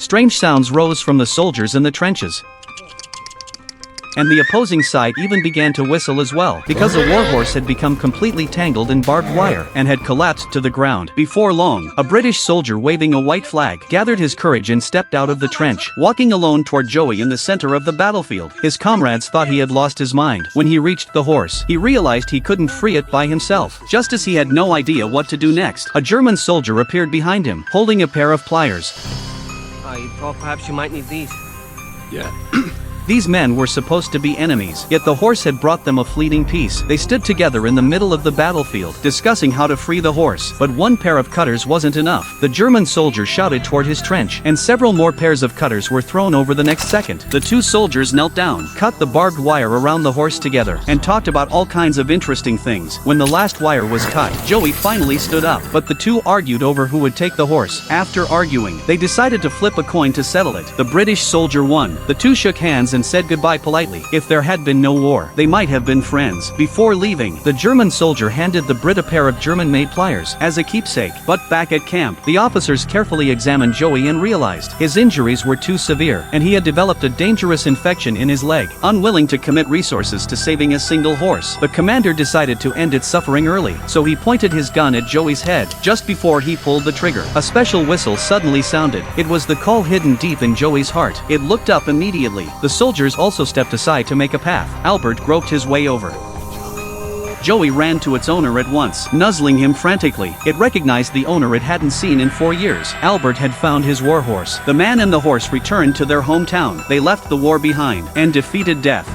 Strange sounds rose from the soldiers in the trenches, and the opposing side even began to whistle as well, because a warhorse had become completely tangled in barbed wire and had collapsed to the ground. Before long, a British soldier waving a white flag gathered his courage and stepped out of the trench, walking alone toward Joey in the center of the battlefield. His comrades thought he had lost his mind. When he reached the horse, he realized he couldn't free it by himself. Just as he had no idea what to do next, a German soldier appeared behind him, holding a pair of pliers. I thought perhaps you might need these. Yeah. These men were supposed to be enemies, yet the horse had brought them a fleeting peace. They stood together in the middle of the battlefield, discussing how to free the horse. But one pair of cutters wasn't enough. The German soldier shouted toward his trench, and several more pairs of cutters were thrown over the next second. The two soldiers knelt down, cut the barbed wire around the horse together, and talked about all kinds of interesting things. When the last wire was cut, Joey finally stood up, but the two argued over who would take the horse. After arguing, they decided to flip a coin to settle it. The British soldier won. The two shook hands and said goodbye politely. If there had been no war, they might have been friends. Before leaving, the German soldier handed the Brit a pair of German-made pliers as a keepsake. But back at camp, the officers carefully examined Joey and realized his injuries were too severe, and he had developed a dangerous infection in his leg. Unwilling to commit resources to saving a single horse, the commander decided to end its suffering early, so he pointed his gun at Joey's head just before he pulled the trigger. A special whistle suddenly sounded. It was the call hidden deep in Joey's heart. It looked up immediately. The soldiers also stepped aside to make a path. Albert groped his way over. Joey ran to its owner at once, nuzzling him frantically. It recognized the owner it hadn't seen in 4 years. Albert had found his warhorse. The man and the horse returned to their hometown. They left the war behind and defeated death.